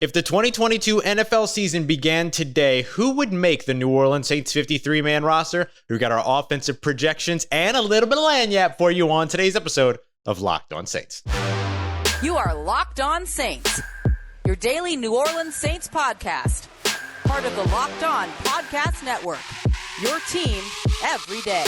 If the 2022 NFL season began today, who would make the New Orleans Saints 53-man roster? We got our offensive projections and a little bit of lagniappe for you on today's episode of Locked On Saints. You are Locked On Saints, your daily New Orleans Saints podcast. Part of the Locked On Podcast Network, your team every day.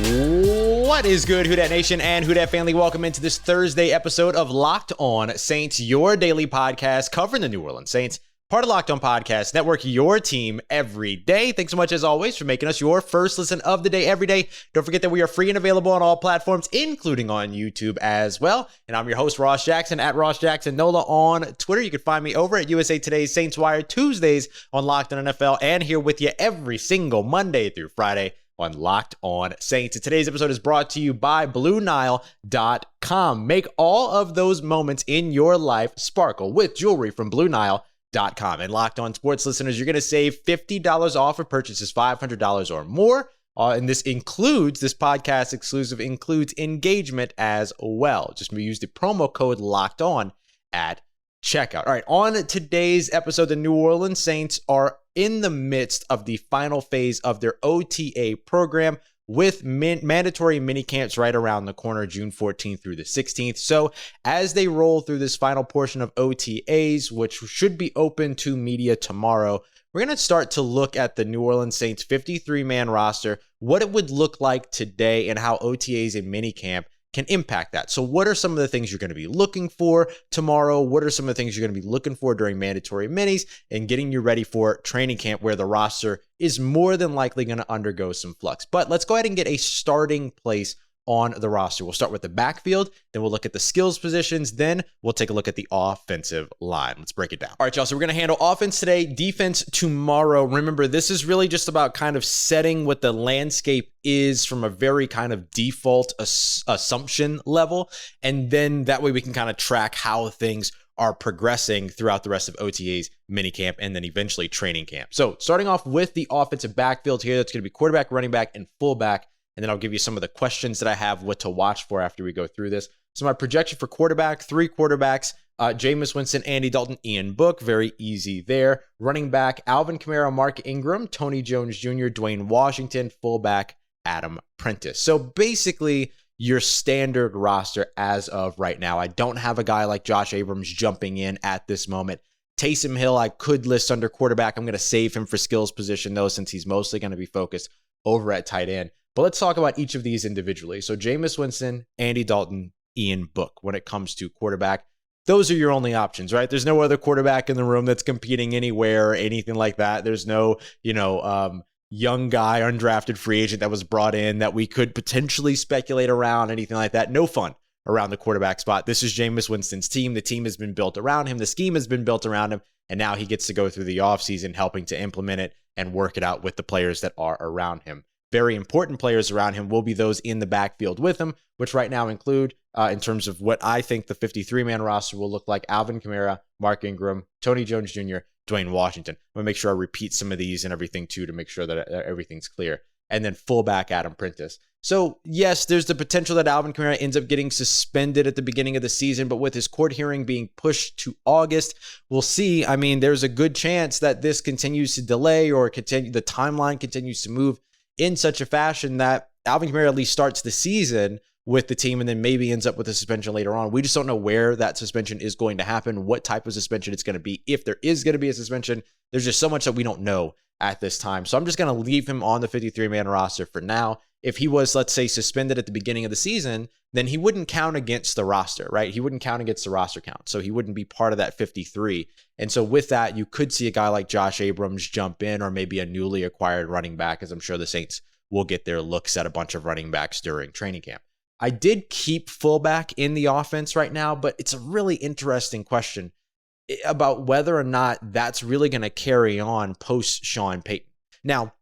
What is good, Who Dat Nation and Who Dat family? Welcome into this Thursday episode of Locked On Saints, your daily podcast covering the New Orleans Saints, part of Locked On Podcast Network, your team every day. Thanks so much, as always, for making us your first listen of the day every day. Don't forget that we are free and available on all platforms, including on YouTube as well. And I'm your host, Ross Jackson, at Ross Jackson Nola on Twitter. You can find me over at USA Today's Saints Wire Tuesdays on Locked On NFL, and here with you every single Monday through Friday on Locked On Saints. And today's episode is brought to you by BlueNile.com. Make all of those moments in your life sparkle with jewelry from BlueNile.com. And Locked On Sports listeners, you're going to save $50 off of purchases $500 or more. And this podcast exclusive includes engagement as well. Just use the promo code Locked On at checkout. All right, on today's episode, the New Orleans Saints are in the midst of the final phase of their OTA program with mandatory minicamps right around the corner, June 14th through the 16th. So as they roll through this final portion of OTAs, which should be open to media tomorrow, we're going to start to look at the New Orleans Saints 53-man roster, what it would look like today, and how OTAs and minicamp can impact that. So what are some of the things you're going to be looking for tomorrow? What are some of the things you're going to be looking for during mandatory minis and getting you ready for training camp, where the roster is more than likely going to undergo some flux? But let's go ahead and get a starting place on the roster. We'll start with the backfield, then we'll look at the skills positions, then we'll take a look at the offensive line. Let's break it down. All right, y'all, so we're going to handle offense today, defense tomorrow. Remember, this is really just about kind of setting what the landscape is from a very kind of default assumption level, and then that way we can kind of track how things are progressing throughout the rest of OTAs, minicamp, and then eventually training camp. So starting off with the offensive backfield here, that's going to be quarterback, running back, and fullback. And then I'll give you some of the questions that I have, what to watch for after we go through this. So my projection for quarterback, 3 quarterbacks, Jameis Winston, Andy Dalton, Ian Book, very easy there. Running back, Alvin Kamara, Mark Ingram, Tony Jones Jr., Dwayne Washington, fullback, Adam Prentice. So basically your standard roster as of right now. I don't have a guy like Josh Abrams jumping in at this moment. Taysom Hill, I could list under quarterback. I'm going to save him for skills position though, since he's mostly going to be focused over at tight end. But let's talk about each of these individually. So Jameis Winston, Andy Dalton, Ian Book. When it comes to quarterback, those are your only options, right? There's no other quarterback in the room that's competing anywhere or anything like that. There's no, young guy, undrafted free agent that was brought in that we could potentially speculate around, anything like that. No fun around the quarterback spot. This is Jameis Winston's team. The team has been built around him. The scheme has been built around him. And now he gets to go through the offseason helping to implement it and work it out with the players that are around him. Very important players around him will be those in the backfield with him, which right now include, in terms of what I think the 53-man roster will look like, Alvin Kamara, Mark Ingram, Tony Jones Jr., Dwayne Washington. I'm going to make sure I repeat some of these and everything too to make sure that everything's clear. And then fullback Adam Prentice. So yes, there's the potential that Alvin Kamara ends up getting suspended at the beginning of the season, but with his court hearing being pushed to August, we'll see. I mean, there's a good chance that this continues to delay or the timeline continues to move in such a fashion that Alvin Kamara at least starts the season with the team and then maybe ends up with a suspension later on. We just don't know where that suspension is going to happen, what type of suspension it's going to be. If there is going to be a suspension, there's just so much that we don't know at this time. So I'm just going to leave him on the 53-man roster for now. If he was, let's say, suspended at the beginning of the season, then he wouldn't count against the roster, right? He wouldn't count against the roster count. So he wouldn't be part of that 53. And so with that, you could see a guy like Josh Abrams jump in, or maybe a newly acquired running back, as I'm sure the Saints will get their looks at a bunch of running backs during training camp. I did keep fullback in the offense right now, but it's a really interesting question about whether or not that's really going to carry on post Sean Payton. Now,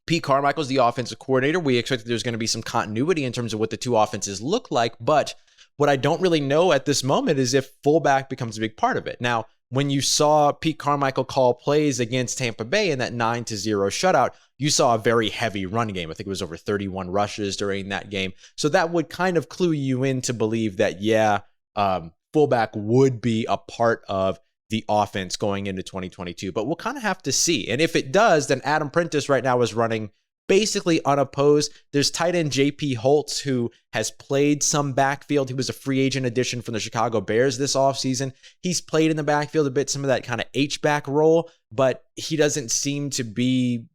Pete Carmichael is the offensive coordinator. We expect that there's going to be some continuity in terms of what the two offenses look like, but what I don't really know at this moment is if fullback becomes a big part of it. Now, when you saw Pete Carmichael call plays against Tampa Bay in that 9-0 shutout, you saw a very heavy run game. I think it was over 31 rushes during that game. So that would kind of clue you in to believe that, fullback would be a part of the offense going into 2022. But we'll kind of have to see. And if it does, then Adam Prentice right now is running basically unopposed. There's tight end J.P. Holtz, who has played some backfield. He was a free agent addition from the Chicago Bears this offseason. He's played in the backfield a bit, some of that kind of H-back role, but he doesn't seem to be,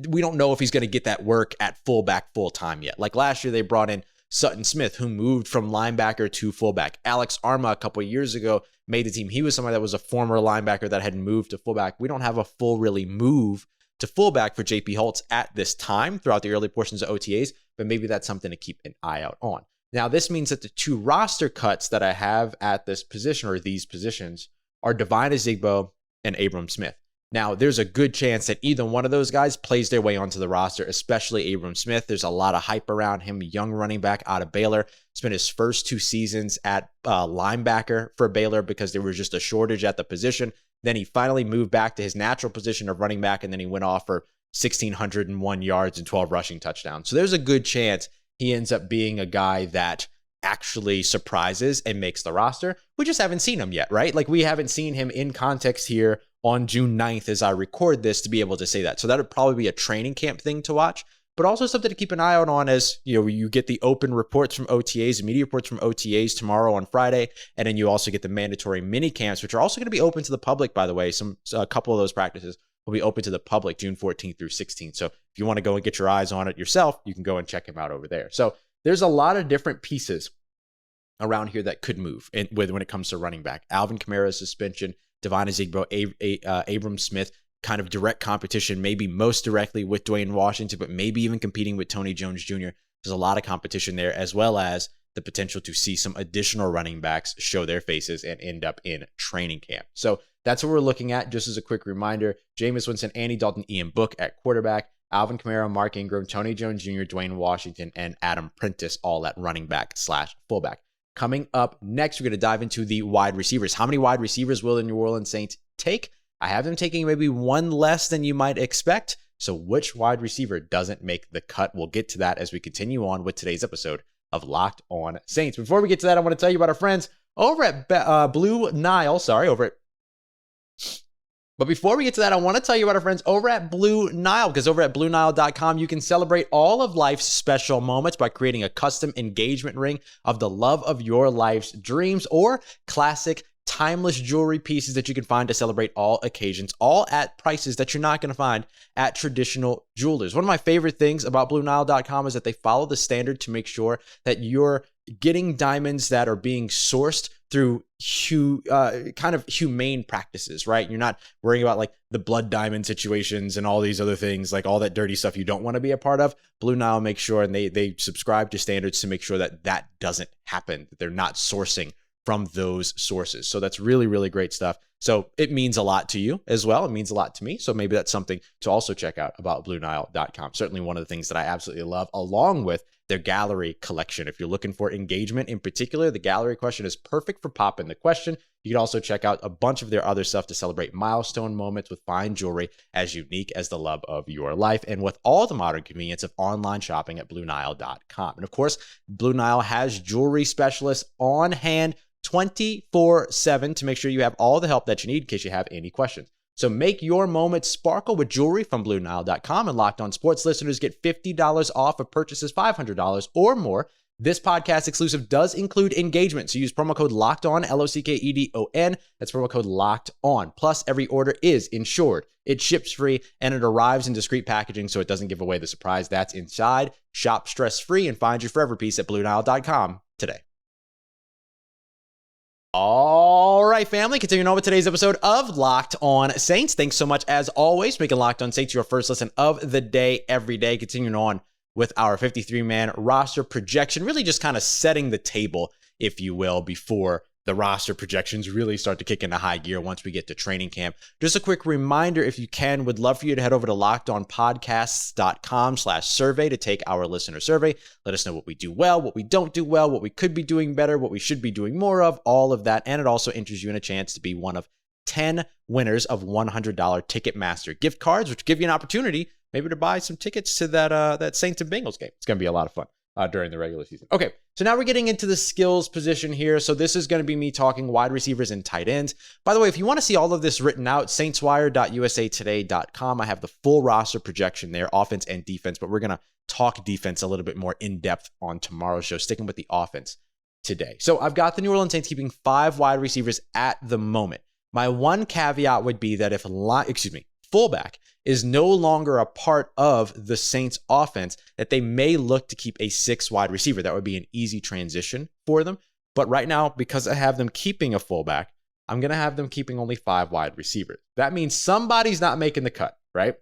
we don't know if he's going to get that work at fullback full time yet. Like last year, they brought in Sutton Smith, who moved from linebacker to fullback. Alex Arma a couple of years ago made the team. He was somebody that was a former linebacker that had moved to fullback. We don't have a full really move to fullback for JP Holtz at this time throughout the early portions of OTAs, but maybe that's something to keep an eye out on. Now, this means that the two roster cuts that I have at this position, or these positions, are Devine Ezigbo and Abram Smith. Now, there's a good chance that either one of those guys plays their way onto the roster, especially Abram Smith. There's a lot of hype around him, young running back out of Baylor. Spent his first 2 seasons at linebacker for Baylor because there was just a shortage at the position. Then he finally moved back to his natural position of running back, and then he went off for 1,601 yards and 12 rushing touchdowns. So there's a good chance he ends up being a guy that actually surprises and makes the roster. We just haven't seen him yet, right? Like, we haven't seen him in context here on June 9th as I record this to be able to say that. So that would probably be a training camp thing to watch, but also something to keep an eye out on as, you get the open reports from OTAs, the media reports from OTAs tomorrow on Friday, and then you also get the mandatory mini camps, which are also going to be open to the public, by the way. A couple of those practices will be open to the public June 14th through 16th. So if you want to go and get your eyes on it yourself, you can go and check him out over there. So there's a lot of different pieces around here that could move when it comes to running back. Alvin Kamara's suspension, Devine Ezigbo, Abram Smith, kind of direct competition, maybe most directly with Dwayne Washington, but maybe even competing with Tony Jones Jr. There's a lot of competition there, as well as the potential to see some additional running backs show their faces and end up in training camp. So that's what we're looking at. Just as a quick reminder, Jameis Winston, Andy Dalton, Ian Book at quarterback, Alvin Kamara, Mark Ingram, Tony Jones Jr., Dwayne Washington, and Adam Prentice all at running back / fullback. Coming up next, we're going to dive into the wide receivers. How many wide receivers will the New Orleans Saints take? I have them taking maybe one less than you might expect. So which wide receiver doesn't make the cut? We'll get to that as we continue on with today's episode of Locked On Saints. Before we get to that, I want to tell you about our friends over at Blue Nile. But before we get to that, I want to tell you about our friends over at Blue Nile, because over at BlueNile.com, you can celebrate all of life's special moments by creating a custom engagement ring of the love of your life's dreams, or classic timeless jewelry pieces that you can find to celebrate all occasions, all at prices that you're not going to find at traditional jewelers. One of my favorite things about BlueNile.com is that they follow the standard to make sure that you're getting diamonds that are being sourced through kind of humane practices, right? You're not worrying about like the blood diamond situations and all these other things, like all that dirty stuff you don't want to be a part of. Blue Nile makes sure, and they subscribe to standards to make sure that that doesn't happen, that they're not sourcing from those sources. So that's really, really great stuff. So it means a lot to you as well. It means a lot to me. So maybe that's something to also check out about BlueNile.com. Certainly one of the things that I absolutely love, along with their gallery collection. If you're looking for engagement in particular, the gallery question is perfect for popping the question. You can also check out a bunch of their other stuff to celebrate milestone moments with fine jewelry as unique as the love of your life, and with all the modern convenience of online shopping at BlueNile.com. And of course, Blue Nile has jewelry specialists on hand 24/7 to make sure you have all the help that you need in case you have any questions. So make your moment sparkle with jewelry from BlueNile.com, and Locked On Sports listeners get $50 off of purchases $500 or more. This podcast exclusive does include engagement, so use promo code LOCKEDON, LOCKEDON. That's promo code LOCKEDON. Plus, every order is insured. It ships free, and it arrives in discreet packaging, so it doesn't give away the surprise that's inside. Shop stress-free and find your forever piece at BlueNile.com today. All right, family, continuing on with today's episode of Locked On Saints. Thanks so much, as always, making Locked On Saints your first listen of the day, every day. Continuing on with our 53-man roster projection, really just kind of setting the table, if you will, before the roster projections really start to kick into high gear once we get to training camp. Just a quick reminder, if you can, would love for you to head over to lockedonpodcasts.com/survey to take our listener survey. Let us know what we do well, what we don't do well, what we could be doing better, what we should be doing more of, all of that. And it also enters you in a chance to be one of 10 winners of $100 Ticketmaster gift cards, which give you an opportunity maybe to buy some tickets to that Saints and Bengals game. It's going to be a lot of fun during the regular season. Okay, so now we're getting into the skills position here. So this is going to be me talking wide receivers and tight ends. By the way, if you want to see all of this written out, saintswire.usatoday.com. I have the full roster projection there, offense and defense, but we're going to talk defense a little bit more in depth on tomorrow's show, sticking with the offense today. So I've got the New Orleans Saints keeping 5 wide receivers at the moment. My one caveat would be that if fullback is no longer a part of the Saints offense, that they may look to keep a 6 wide receiver. That would be an easy transition for them. But right now, because I have them keeping a fullback, I'm going to have them keeping only 5 wide receivers. That means somebody's not making the cut, right?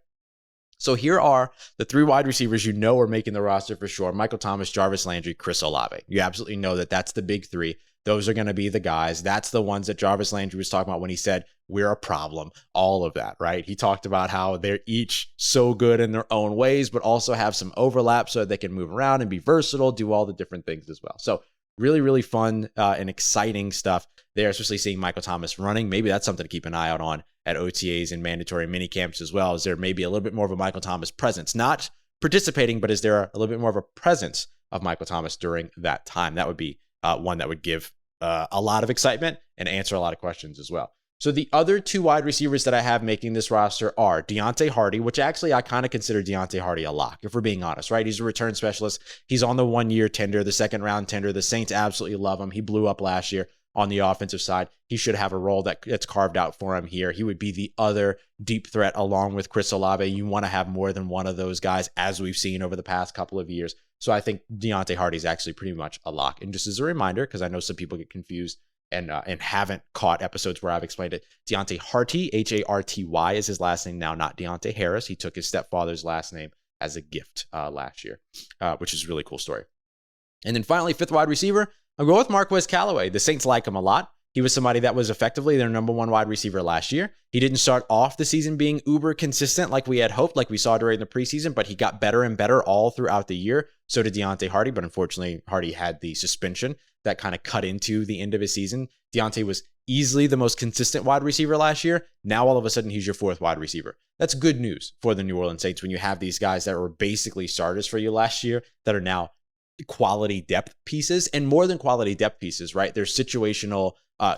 So here are the 3 wide receivers you know are making the roster for sure. Michael Thomas, Jarvis Landry, Chris Olave. You absolutely know that that's the big 3. Those are going to be the guys. That's the ones that Jarvis Landry was talking about when he said, we're a problem, all of that, right? He talked about how they're each so good in their own ways, but also have some overlap so that they can move around and be versatile, do all the different things as well. So really, really fun and exciting stuff there, especially seeing Michael Thomas running. Maybe that's something to keep an eye out on at OTAs and mandatory minicamps as well. Is there maybe a little bit more of a Michael Thomas presence? Not participating, but is there a little bit more of a presence of Michael Thomas during that time? That would be one that would give a lot of excitement and answer a lot of questions as well. So the other 2 wide receivers that I have making this roster are Deontay Hardy, which actually I kind of consider Deontay Hardy a lock, if we're being honest, right? He's a return specialist. He's on the 1-year tender, the 2nd-round tender. The Saints absolutely love him. He blew up last year on the offensive side. He should have a role that's carved out for him here. He would be the other deep threat along with Chris Olave. You want to have more than one of those guys, as we've seen over the past couple of years. So I think Deontay Hardy is actually pretty much a lock. And just as a reminder, because I know some people get confused and haven't caught episodes where I've explained it, Deontay Harty, Harty is his last name now, not Deontay Harris. He took his stepfather's last name as a gift last year, which is a really cool story. And then finally, 5th wide receiver, I'll go with Marquez Callaway. The Saints like him a lot. He was somebody that was effectively their number 1 wide receiver last year. He didn't start off the season being uber consistent like we had hoped, like we saw during the preseason, but he got better and better all throughout the year. So did Deontay Hardy, but unfortunately, Hardy had the suspension that kind of cut into the end of his season. Deontay was easily the most consistent wide receiver last year. Now, all of a sudden, he's your 4th wide receiver. That's good news for the New Orleans Saints when you have these guys that were basically starters for you last year that are now quality depth pieces, and more than quality depth pieces, right? They're situational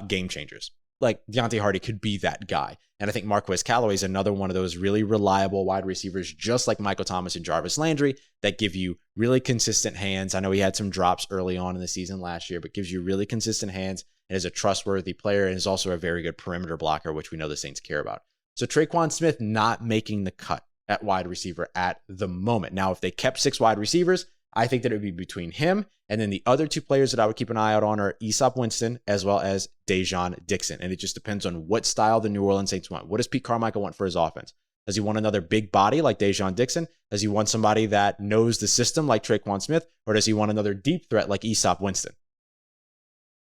game changers. Like Deontay Hardy could be that guy. And I think Marquez Callaway is another one of those really reliable wide receivers, just like Michael Thomas and Jarvis Landry, that give you really consistent hands. I know he had some drops early on in the season last year, but gives you really consistent hands and is a trustworthy player and is also a very good perimeter blocker, which we know the Saints care about. So Tre'Quan Smith not making the cut at wide receiver at the moment. Now, if they kept 6 wide receivers, I think that it would be between him and then the other 2 players that I would keep an eye out on are Easop Winston as well as Dejon Dixon. And it just depends on what style the New Orleans Saints want. What does Pete Carmichael want for his offense? Does he want another big body like Dejon Dixon? Does he want somebody that knows the system like Tre'Quan Smith? Or does he want another deep threat like Easop Winston?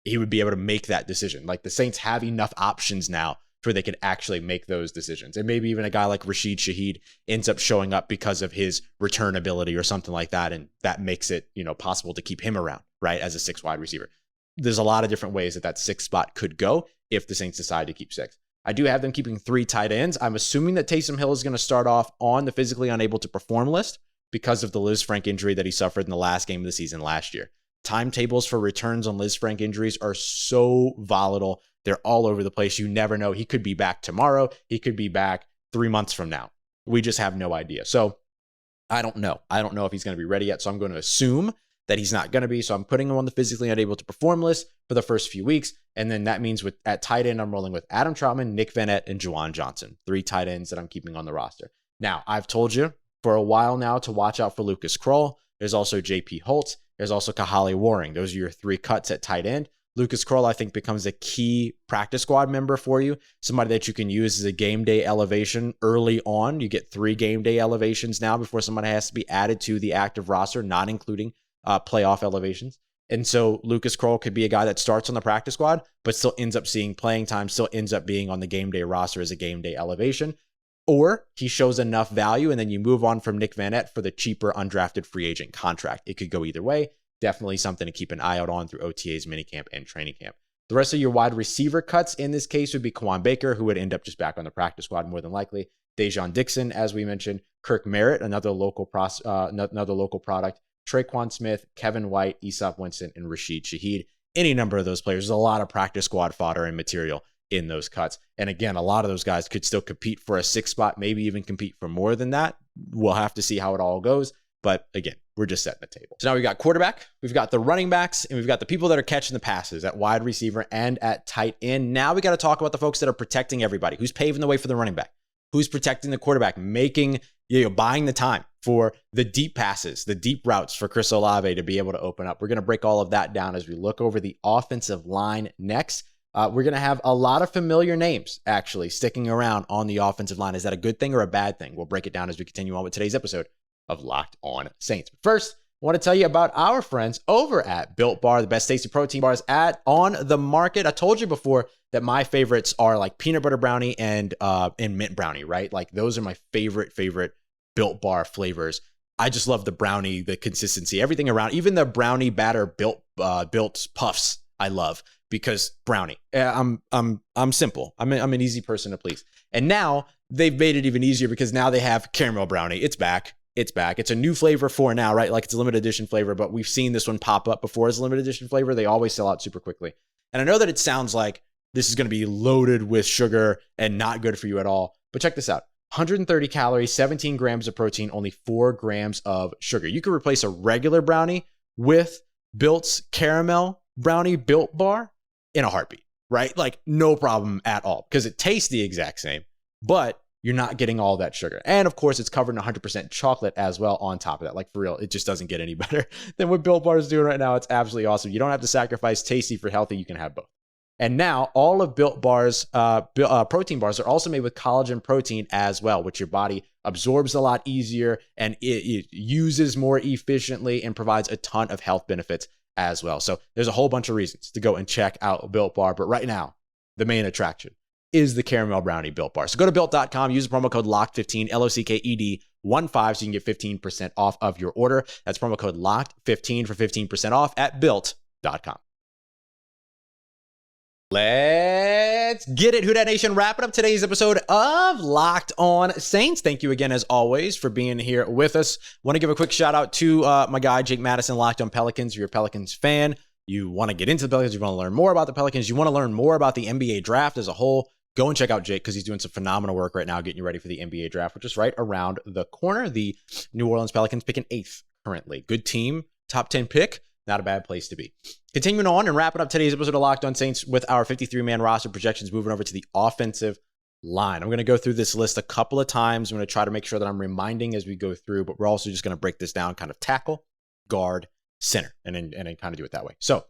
He would be able to make that decision. Like the Saints have enough options now where they could actually make those decisions. And maybe even a guy like Rashid Shaheed ends up showing up because of his return ability or something like that. And that makes it, possible to keep him around, right, as a 6 wide receiver. There's a lot of different ways that 6 spot could go if the Saints decide to keep 6. I do have them keeping 3 tight ends. I'm assuming that Taysom Hill is going to start off on the physically unable to perform list because of the Liz Frank injury that he suffered in the last game of the season last year. Timetables for returns on Liz Frank injuries are so volatile. They're all over the place. You never know. He could be back tomorrow. He could be back 3 months from now. We just have no idea. So I don't know. I don't know if he's going to be ready yet. So I'm going to assume that he's not going to be. So I'm putting him on the physically unable to perform list for the first few weeks. And then that means at tight end, I'm rolling with Adam Troutman, Nick Vannett, and Juwan Johnson. 3 tight ends that I'm keeping on the roster. Now, I've told you for a while now to watch out for Lucas Kroll. There's also J.P. Holtz. There's also Kahale Warring. Those are your 3 cuts at tight end. Lucas Kroll, I think, becomes a key practice squad member for you. Somebody that you can use as a game day elevation early on. You get 3 game day elevations now before somebody has to be added to the active roster, not including playoff elevations. And so Lucas Kroll could be a guy that starts on the practice squad, but still ends up seeing playing time, still ends up being on the game day roster as a game day elevation. Or he shows enough value and then you move on from Nick Vannett for the cheaper undrafted free agent contract. It could go either way. Definitely something to keep an eye out on through OTAs, minicamp, and training camp. The rest of your wide receiver cuts in this case would be Kwan Baker, who would end up just back on the practice squad more than likely. Dejon Dixon, as we mentioned. Kirk Merritt, another local product. Traquan Smith, Kevin White, Aesop Winston, and Rashid Shaheed. Any number of those players. There's a lot of practice squad fodder and material in those cuts. And again, a lot of those guys could still compete for a 6 spot, maybe even compete for more than that. We'll have to see how it all goes. But again, we're just setting the table. So now we've got quarterback, we've got the running backs, and we've got the people that are catching the passes at wide receiver and at tight end. Now we got to talk about the folks that are protecting everybody. Who's paving the way for the running back? Who's protecting the quarterback? Buying the time for the deep passes, the deep routes for Chris Olave to be able to open up. We're going to break all of that down as we look over the offensive line next. We're going to have a lot of familiar names actually sticking around on the offensive line. Is that a good thing or a bad thing? We'll break it down as we continue on with today's episode of Locked On Saints. But first, I want to tell you about our friends over at Built Bar, the best tasty protein bars on the market. I told you before that my favorites are like peanut butter brownie and mint brownie, right? Like those are my favorite Built Bar flavors. I just love the brownie, the consistency, everything around, even the brownie batter built puffs. I love because brownie. I'm simple. I'm an easy person to please. And now they've made it even easier because now they have caramel brownie. It's back. It's a new flavor for now, right? Like it's a limited edition flavor, but we've seen this one pop up before as a limited edition flavor. They always sell out super quickly. And I know that it sounds like this is going to be loaded with sugar and not good for you at all, but check this out. 130 calories, 17 grams of protein, only 4 grams of sugar. You could replace a regular brownie with Built's caramel brownie Built Bar in a heartbeat, right? Like no problem at all because it tastes the exact same, but you're not getting all that sugar. And of course, it's covered in 100% chocolate as well on top of that. Like for real, it just doesn't get any better than what Built Bar is doing right now. It's absolutely awesome. You don't have to sacrifice tasty for healthy. You can have both. And now all of Built Bar's protein bars are also made with collagen protein as well, which your body absorbs a lot easier and it uses more efficiently and provides a ton of health benefits as well. So there's a whole bunch of reasons to go and check out Built Bar. But right now, the main attraction is the caramel brownie Built Bar. So go to Built.com, use the promo code LOCKED15, LOCKED15 so you can get 15% off of your order. That's promo code LOCKED15 for 15% off at Built.com. Let's get it, Who Dat Nation. Wrapping up today's episode of Locked On Saints. Thank you again, as always, for being here with us. Want to give a quick shout out to my guy, Jake Madison, Locked On Pelicans. If you're a Pelicans fan, you want to get into the Pelicans, you want to learn more about the Pelicans, you want to learn more about the NBA draft as a whole, go and check out Jake because he's doing some phenomenal work right now getting you ready for the NBA draft, which is right around the corner. The New Orleans Pelicans picking 8th currently. Good team, top 10 pick. Not a bad place to be. Continuing on and wrapping up today's episode of Locked On Saints with our 53-man roster projections, moving over to the offensive line. I'm going to go through this list a couple of times. I'm going to try to make sure that I'm reminding as we go through, but we're also just going to break this down kind of tackle, guard, center, and then kind of do it that way. So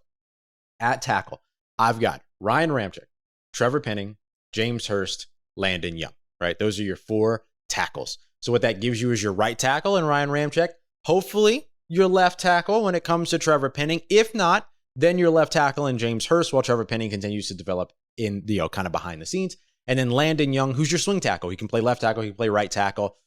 at tackle, I've got Ryan Ramczyk, Trevor Penning, James Hurst, Landon Young, right? Those are your 4 tackles. So what that gives you is your right tackle and Ryan Ramczyk. Hopefully, your left tackle when it comes to Trevor Penning. If not, then your left tackle and James Hurst while Trevor Penning continues to develop in the kind of behind the scenes. And then Landon Young, who's your swing tackle. He can play left tackle, he can play right tackle.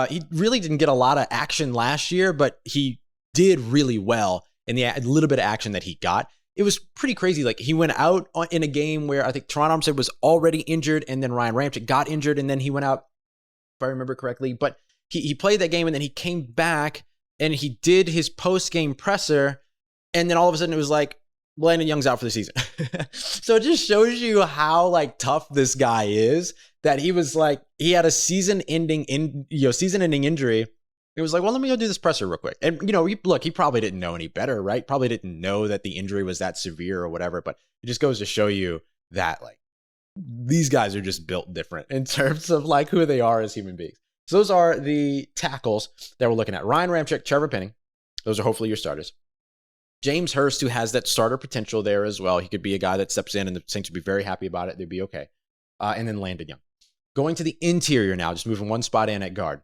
He really didn't get a lot of action last year, but he did really well in the little bit of action that he got. It was pretty crazy. Like he went out in a game where I think Teron Armstead was already injured and then Ryan Ramczyk got injured and then he went out, if I remember correctly. But he played that game and then he came back and he did his post-game presser, and then all of a sudden it was like, Landon Young's out for the season. So it just shows you how like tough this guy is, that he was like, he had a season-ending injury. It was like, well, let me go do this presser real quick. And, he probably didn't know any better, right? Probably didn't know that the injury was that severe or whatever, but it just goes to show you that like these guys are just built different in terms of like who they are as human beings. So those are the tackles that we're looking at. Ryan Ramczyk, Trevor Penning. Those are hopefully your starters. James Hurst, who has that starter potential there as well. He could be a guy that steps in and the Saints would be very happy about it. They'd be okay. And then Landon Young. Going to the interior now, just moving one spot in at guard.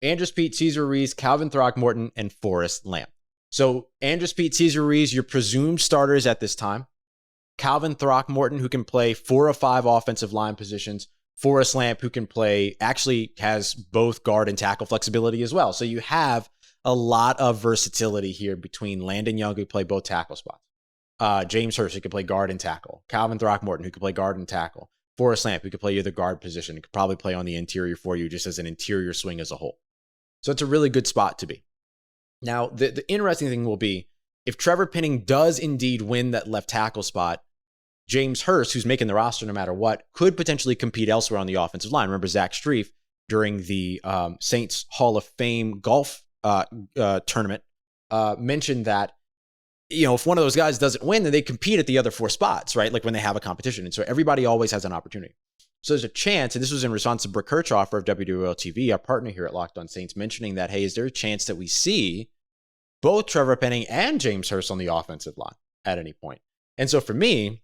Andrus Peat, Cesar Ruiz, Calvin Throckmorton, and Forrest Lamp. So Andrus Peat, Cesar Ruiz, your presumed starters at this time. Calvin Throckmorton, who can play 4 or 5 offensive line positions. Forrest Lamp, who can play, actually has both guard and tackle flexibility as well. So you have a lot of versatility here between Landon Young, who play both tackle spots. James Hurst, who could play guard and tackle. Calvin Throckmorton, who could play guard and tackle. Forrest Lamp, who could play either guard position, could probably play on the interior for you just as an interior swing as a whole. So it's a really good spot to be. Now, the interesting thing will be if Trevor Penning does indeed win that left tackle spot, James Hurst, who's making the roster no matter what, could potentially compete elsewhere on the offensive line. Remember Zach Strief during the Saints Hall of Fame golf tournament mentioned that, if one of those guys doesn't win, then they compete at the other 4 spots, right? Like when they have a competition. And so everybody always has an opportunity. So there's a chance, and this was in response to Brooke Kirchhoffer of WWL TV, our partner here at Locked On Saints, mentioning that, hey, is there a chance that we see both Trevor Penning and James Hurst on the offensive line at any point? And so for me,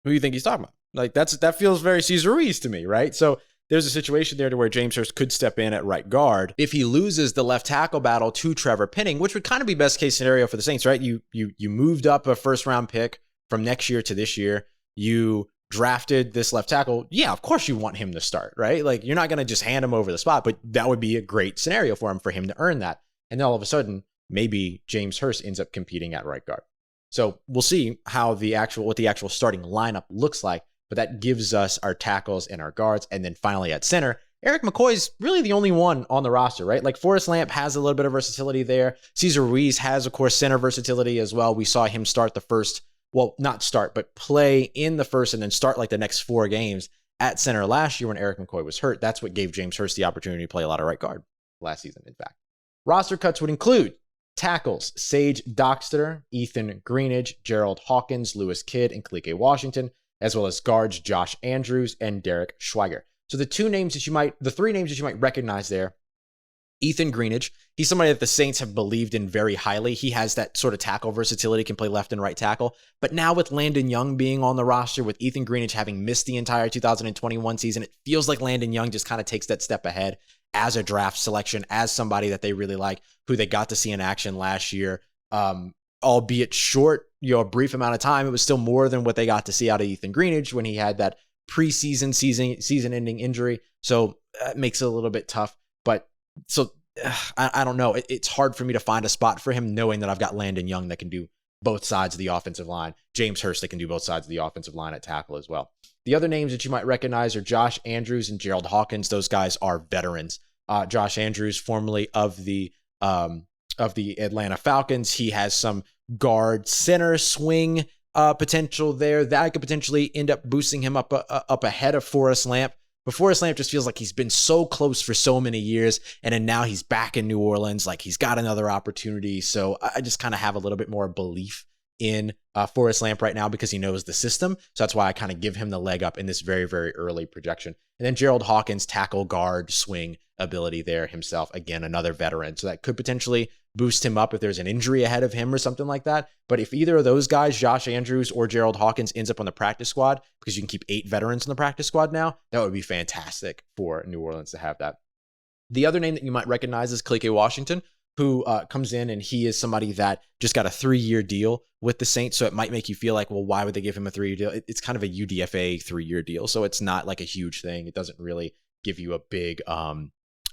who do you think he's talking about? Like that feels very Cesar Ruiz to me, right? So there's a situation there to where James Hurst could step in at right guard if he loses the left tackle battle to Trevor Penning, which would kind of be best case scenario for the Saints, right? You moved up a first round pick from next year to this year. You drafted this left tackle. Yeah, of course you want him to start, right? Like you're not going to just hand him over the spot, but that would be a great scenario for him to earn that. And then all of a sudden, maybe James Hurst ends up competing at right guard. So we'll see how what the actual starting lineup looks like, but that gives us our tackles and our guards. And then finally at center, Eric McCoy's really the only one on the roster, right? Like Forrest Lamp has a little bit of versatility there. Cesar Ruiz has, of course, center versatility as well. We saw him start the first, well, not start, but play in the first and then start like the next 4 games at center last year when Eric McCoy was hurt. That's what gave James Hurst the opportunity to play a lot of right guard last season, in fact. Roster cuts would include tackles, Sage Doxter, Ethan Greenidge, Gerald Hawkins, Lewis Kidd, and Khaleke Washington, as well as guards Josh Andrews and Derek Schweiger. So the 3 names that you might recognize there, Ethan Greenidge, he's somebody that the Saints have believed in very highly. He has that sort of tackle versatility, can play left and right tackle. But now with Landon Young being on the roster, with Ethan Greenidge having missed the entire 2021 season, it feels like Landon Young just kind of takes that step ahead as a draft selection, as somebody that they really like, who they got to see in action last year. Albeit short, a brief amount of time, it was still more than what they got to see out of Ethan Greenidge when he had that preseason season-ending injury. So that makes it a little bit tough. But so I don't know. It's hard for me to find a spot for him, knowing that I've got Landon Young that can do both sides of the offensive line, James Hurst that can do both sides of the offensive line at tackle as well. The other names that you might recognize are Josh Andrews and Gerald Hawkins. Those guys are veterans. Josh Andrews, formerly of the Atlanta Falcons, he has some guard center swing potential there that could potentially end up boosting him up ahead of Forrest Lamp. But Forrest Lamp just feels like he's been so close for so many years, and then now he's back in New Orleans, like he's got another opportunity. So I just kind of have a little bit more belief in Forrest Lamp right now because he knows the system. So that's why I kind of give him the leg up in this very, very early projection. And then Gerald Hawkins, tackle, guard, swing ability there himself. Again, another veteran. So that could potentially boost him up if there's an injury ahead of him or something like that. But if either of those guys, Josh Andrews or Gerald Hawkins, ends up on the practice squad, because you can keep 8 veterans on the practice squad now, that would be fantastic for New Orleans to have that. The other name that you might recognize is Khaleke Washington, who comes in, and he is somebody that just got a 3-year deal with the Saints. So it might make you feel like, well, why would they give him a 3-year deal? It's kind of a UDFA 3-year deal. So it's not like a huge thing. It doesn't really give you a big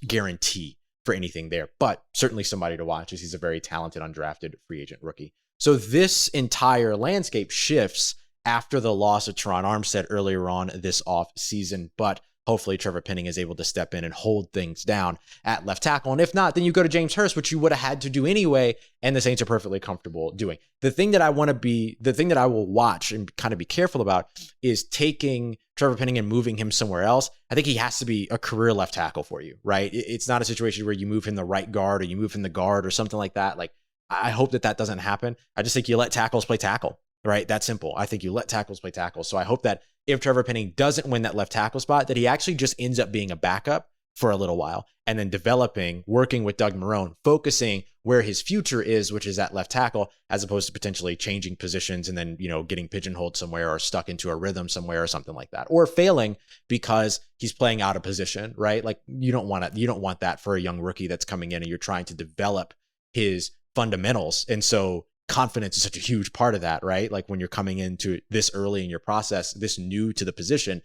guarantee for anything there, but certainly somebody to watch as he's a very talented undrafted free agent rookie. So this entire landscape shifts after the loss of Teron Armstead earlier on this off season, but hopefully Trevor Penning is able to step in and hold things down at left tackle. And if not, then you go to James Hurst, which you would have had to do anyway, and the Saints are perfectly comfortable doing. The thing that I will watch and kind of be careful about is taking Trevor Penning and moving him somewhere else. I think he has to be a career left tackle for you, right? It's not a situation where you move him the right guard or you move him the guard or something like that. Like, I hope that doesn't happen. I just think you let tackles play tackle, right? That's simple. I think you let tackles play tackle. So I hope that if Trevor Penning doesn't win that left tackle spot, that he actually just ends up being a backup for a little while and then developing, working with Doug Marrone, focusing where his future is, which is at left tackle, as opposed to potentially changing positions and then, getting pigeonholed somewhere or stuck into a rhythm somewhere or something like that, or failing because he's playing out of position, right? Like you don't want that for a young rookie that's coming in and you're trying to develop his fundamentals. And so confidence is such a huge part of that, right? Like when you're coming into this early in your process, this new to the position,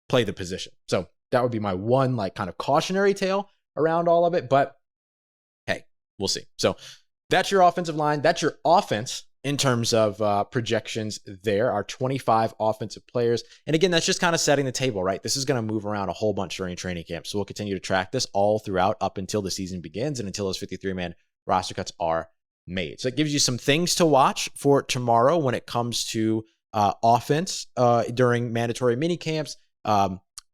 play the position. So that would be my one kind of cautionary tale around all of it. But hey, we'll see. So that's your offensive line. That's your offense. in terms of projections there are 25 offensive players. And again, that's just kind of setting the table, right? This is going to move around a whole bunch during training camp. So we'll continue to track this all throughout up until the season begins and until those 53-man roster cuts are made. So it gives you some things to watch for tomorrow when it comes to offense during mandatory minicamps,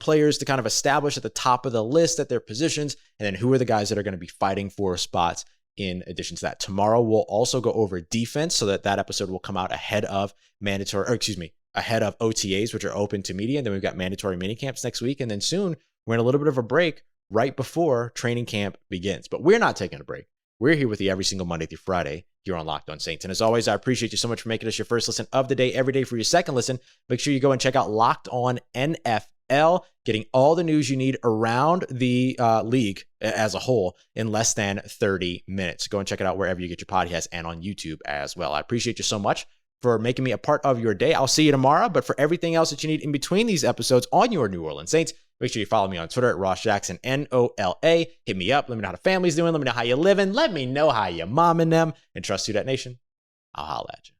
players to kind of establish at the top of the list at their positions, and then who are the guys that are going to be fighting for spots in addition to that. Tomorrow, we'll also go over defense so that episode will come out ahead of ahead of OTAs, which are open to media. And then we've got mandatory minicamps next week. And then soon, we're in a little bit of a break right before training camp begins. But we're not taking a break. We're here with you every single Monday through Friday here on Locked On Saints. And as always, I appreciate you so much for making us your first listen of the day every day. For your second listen, make sure you go and check out Locked On NFL, getting all the news you need around the league as a whole in less than 30 minutes. Go and check it out wherever you get your podcast and on YouTube as well. I appreciate you so much for making me a part of your day. I'll see you tomorrow. But for everything else that you need in between these episodes on your New Orleans Saints, make sure you follow me on Twitter at Ross Jackson, NOLA. Hit me up. Let me know how the family's doing. Let me know how you're living. Let me know how you're momming them. And trust Who Dat Nation. I'll holla at you.